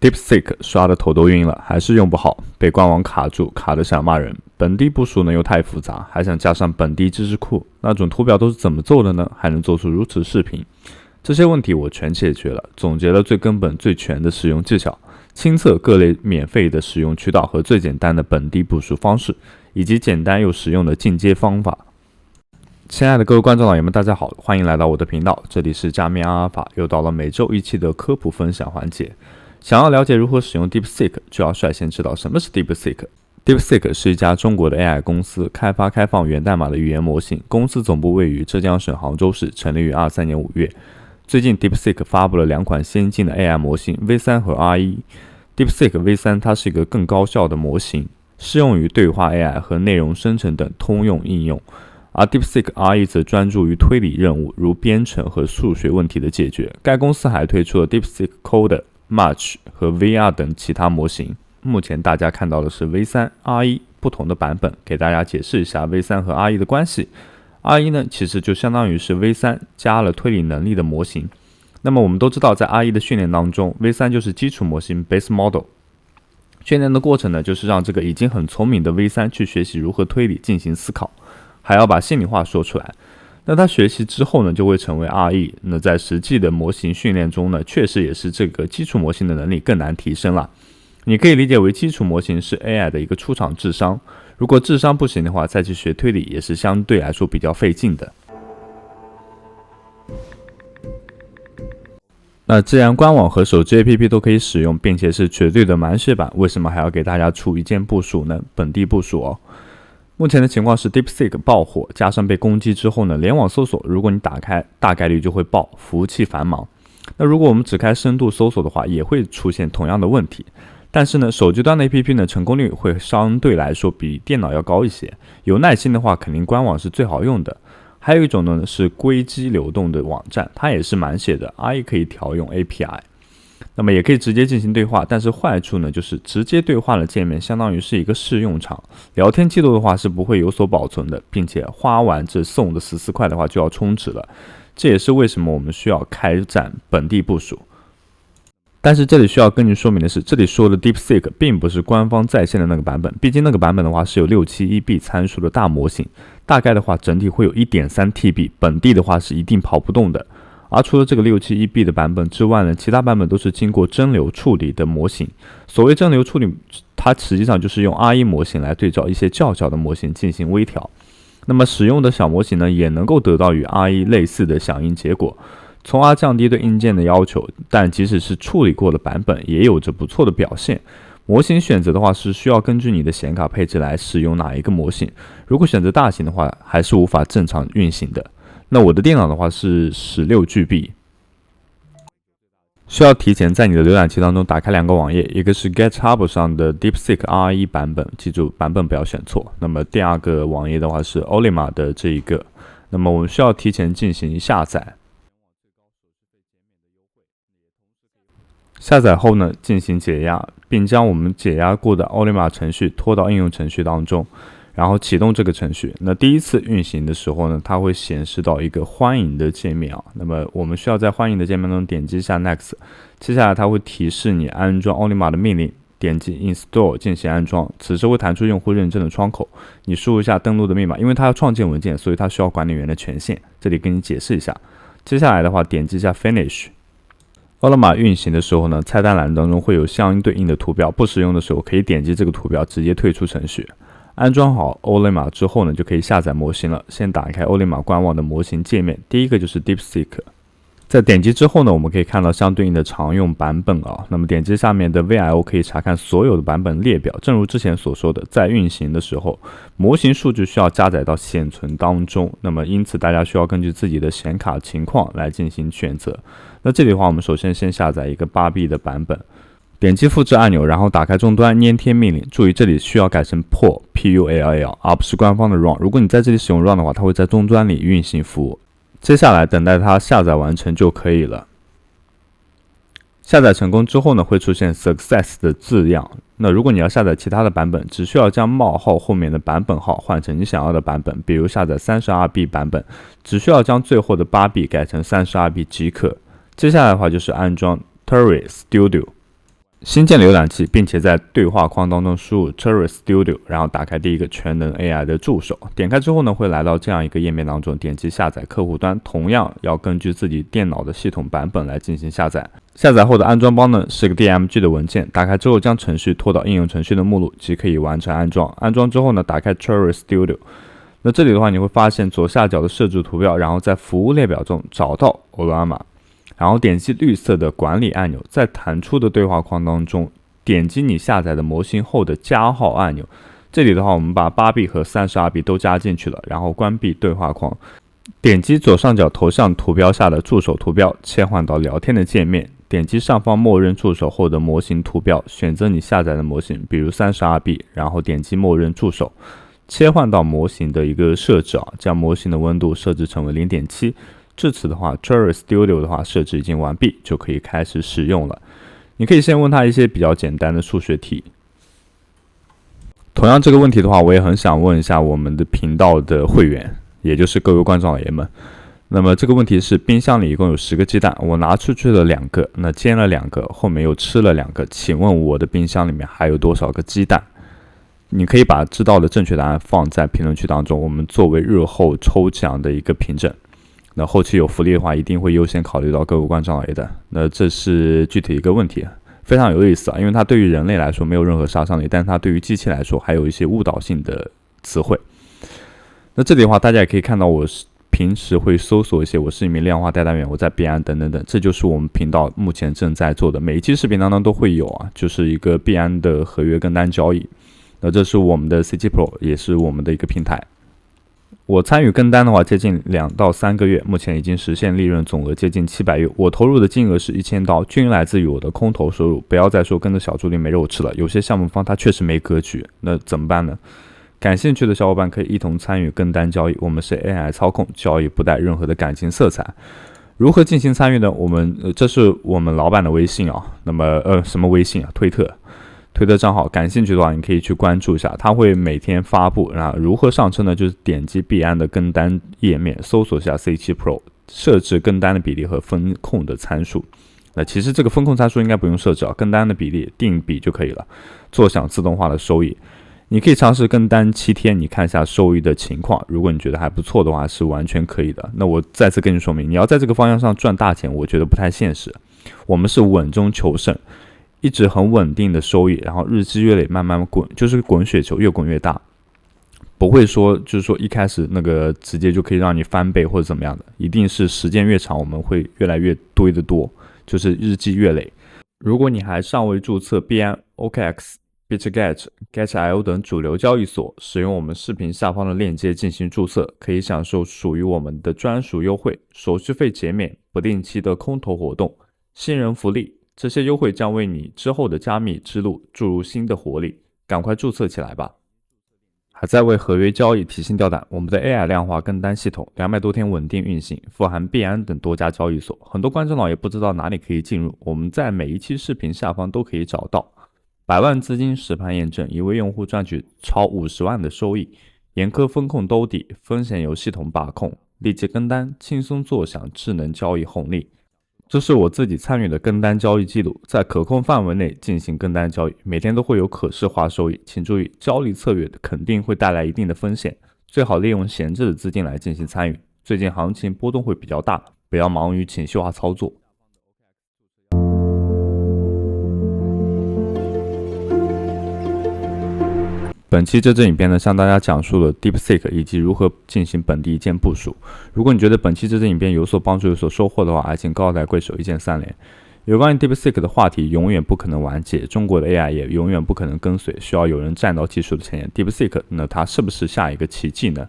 DeepSeek 刷的头都晕了，还是用不好，被官网卡住，卡得想骂人。本地部署呢又太复杂，还想加上本地知识库，那种图表都是怎么做的呢？还能做出如此视频？这些问题我全解决了，总结了最根本最全的使用技巧，亲测各类免费的使用渠道和最简单的本地部署方式，以及简单又实用的进阶方法。亲爱的各位观众老爷们，大家好，欢迎来到我的频道，这里是加密阿尔法，又到了每周一期的科普分享环节。想要了解如何使用 DeepSeek， 就要率先知道什么是 DeepSeek。DeepSeek 是一家中国的 AI 公司，开发开放源代码的语言模型。公司总部位于浙江省杭州市，成立于23年5月。最近 DeepSeek 发布了两款先进的 AI 模型 V3 和 R1。DeepSeek V3 它是一个更高效的模型，适用于对话 AI 和内容生成等通用应用。而 DeepSeek R1 则专注于推理任务，如编程和数学问题的解决。该公司还推出了 DeepSeek Code、March 和 VR 等其他模型。目前大家看到的是 V3、R1 不同的版本，给大家解释一下 V3 和 R1 的关系。R1 呢，其实就相当于是 V3 加了推理能力的模型。那么我们都知道，在 R1 的训练当中 ，V3 就是基础模型 Base Model。训练的过程呢，就是让这个已经很聪明的 V3 去学习如何推理进行思考，还要把心里话说出来。那它学习之后呢，就会成为 R1。那在实际的模型训练中呢，确实也是这个基础模型的能力更难提升了。你可以理解为基础模型是 AI 的一个出厂智商，如果智商不行的话，再去学推理也是相对来说比较费劲的。那既然官网和手机 APP 都可以使用，并且是绝对的满血版，为什么还要给大家出一键部署呢？本地部署哦。目前的情况是 DeepSeek 爆火，加上被攻击之后呢，联网搜索如果你打开，大概率就会爆，服务器繁忙。那如果我们只开深度搜索的话，也会出现同样的问题。但是呢，手机端的 APP 呢，成功率会相对来说比电脑要高一些。有耐心的话，肯定官网是最好用的。还有一种呢是硅基流动的网站，它也是满血的，R1可以调用 API。那么也可以直接进行对话，但是坏处呢，就是直接对话的界面相当于是一个试用场，聊天记录的话是不会有所保存的，并且花完这送的14块的话就要充值了。这也是为什么我们需要开展本地部署。但是这里需要跟您说明的是，这里说的 DeepSeek 并不是官方在线的那个版本，毕竟那个版本的话是有671B 参数的大模型，大概的话整体会有 1.3TB， 本地的话是一定跑不动的。而除了这个671B 的版本之外呢，其他版本都是经过蒸馏处理的模型。所谓蒸馏处理，它实际上就是用 R1 模型来对照一些较小的模型进行微调。那么使用的小模型呢，也能够得到与 R1 类似的响应结果，从而降低对硬件的要求。但即使是处理过的版本，也有着不错的表现。模型选择的话，是需要根据你的显卡配置来使用哪一个模型。如果选择大型的话，还是无法正常运行的。那我的电脑的话是16GB， 需要提前在你的浏览器当中打开两个网页，一个是 GitHub 上的 DeepSeek R1 版本，记住版本不要选错。那么第二个网页的话是 Ollama 的这一个，那么我们需要提前进行下载。下载后呢，进行解压，并将我们解压过的 Ollama 程序拖到应用程序当中，然后启动这个程序。那第一次运行的时候呢，它会显示到一个欢迎的界面啊。那么我们需要在欢迎的界面中点击一下 Next， 接下来它会提示你安装 Ollama 的命令，点击 Install 进行安装。此时会弹出用户认证的窗口，你输入一下登录的密码，因为它要创建文件，所以它需要管理员的权限。这里跟你解释一下。接下来的话，点击一下 Finish。Ollama 运行的时候呢，菜单栏当中会有相对应的图标，不使用的时候可以点击这个图标直接退出程序。安装好 Ollama 之后呢，就可以下载模型了。先打开 Ollama 官网的模型界面，第一个就是 DeepSeek。在点击之后呢，我们可以看到相对应的常用版本啊。那么点击下面的 VIO 可以查看所有的版本列表。正如之前所说的，在运行的时候，模型数据需要加载到显存当中。那么因此大家需要根据自己的显卡情况来进行选择。那这里的话，我们首先下载一个8B 的版本。点击复制按钮，然后打开终端粘贴命令。注意这里需要改成 PULL， 而不是官方的 run。如果你在这里使用 run 的话，它会在终端里运行服务。接下来等待它下载完成就可以了。下载成功之后呢，会出现 success 的字样。那如果你要下载其他的版本，只需要将冒号后面的版本号换成你想要的版本，比如下载 32B 版本，只需要将最后的8B 改成 32B 即可。接下来的话就是安装 Turret Studio。新建浏览器，并且在对话框当中输入 Cherry Studio， 然后打开第一个全能 AI 的助手。点开之后呢，会来到这样一个页面当中，点击下载客户端，同样要根据自己电脑的系统版本来进行下载。下载后的安装包呢是个 DMG 的文件，打开之后将程序拖到应用程序的目录，即可以完成安装。安装之后呢，打开 Cherry Studio。那这里的话，你会发现左下角的设置图标，然后在服务列表中找到 Ollama。然后点击绿色的管理按钮，在弹出的对话框当中，点击你下载的模型后的加号按钮。这里的话，我们把8B 和32B 都加进去了，然后关闭对话框，点击左上角头像图标下的助手图标，切换到聊天的界面。点击上方默认助手后的模型图标，选择你下载的模型，比如32B，然后点击默认助手，切换到模型的一个设置将模型的温度设置成为 0.7。至此的话 Cherry Studio 的话设置已经完毕，就可以开始使用了。你可以先问他一些比较简单的数学题。同样这个问题的话，我也很想问一下我们的频道的会员，也就是各位观众老爷们。那么这个问题是，冰箱里一共有10个鸡蛋，我拿出去了2个，那煎了2个，后面又吃了2个，请问我的冰箱里面还有多少个鸡蛋？你可以把知道的正确答案放在评论区当中，我们作为日后抽奖的一个凭证。那后期有福利的话，一定会优先考虑到各位观众老爷的。那这是具体一个问题，非常有意思因为它对于人类来说没有任何杀伤力，但是它对于机器来说还有一些误导性的词汇。那这里的话，大家也可以看到，我平时会搜索一些，我是一名量化代单员，我在币安等等等，这就是我们频道目前正在做的。每一期视频当中都会有就是一个币安的合约跟单交易。那这是我们的 CG Pro， 也是我们的一个平台。我参与跟单的话，接近2到3个月，目前已经实现利润总额接近700亿。我投入的金额是1000刀，均来自于我的空投收入。不要再说跟着小助理没肉吃了，有些项目方他确实没格局，那怎么办呢？感兴趣的小伙伴可以一同参与跟单交易，我们是 AI 操控，交易不带任何的感情色彩。如何进行参与呢？这是我们老板的微信那么什么微信推特账号，感兴趣的话你可以去关注一下，他会每天发布。如何上车呢？就是点击币安的跟单页面，搜索下 C7 Pro， 设置跟单的比例和风控的参数。那其实这个风控参数应该不用设置跟单的比例定比就可以了，坐享自动化的收益。你可以尝试跟单7天，你看一下收益的情况，如果你觉得还不错的话，是完全可以的。那我再次跟你说明，你要在这个方向上赚大钱，我觉得不太现实。我们是稳中求胜，一直很稳定的收益，然后日积月累慢慢滚，就是滚雪球，越滚越大。不会说就是说一开始那个直接就可以让你翻倍或者怎么样的，一定是时间越长我们会越来越堆得多，就是日积月累。如果你还尚未注册币安、OKX、Bitget、Get.io 等主流交易所，使用我们视频下方的链接进行注册，可以享受属于我们的专属优惠，手续费减免，不定期的空投活动，新人福利，这些优惠将为你之后的加密之路注入新的活力，赶快注册起来吧。还在为合约交易提心吊胆，我们的 AI 量化跟单系统200多天稳定运行，富含币安等多家交易所，很多观众老也不知道哪里可以进入，我们在每一期视频下方都可以找到。100万资金实盘验证，一位用户赚取超50万的收益，严苛风控兜底，风险由系统把控，立即跟单，轻松坐享智能交易红利。这是我自己参与的跟单交易记录，在可控范围内进行跟单交易，每天都会有可视化收益。请注意，交易策略肯定会带来一定的风险，最好利用闲置的资金来进行参与。最近行情波动会比较大，不要忙于情绪化操作。本期这支影片呢，向大家讲述了 DeepSeek 以及如何进行本地一键部署。如果你觉得本期这支影片有所帮助、有所收获的话，还请高抬贵手，一键3连。有关于 DeepSeek 的话题永远不可能完结，中国的 AI 也永远不可能跟随，需要有人站到技术的前沿。DeepSeek 那它是不是下一个奇迹呢？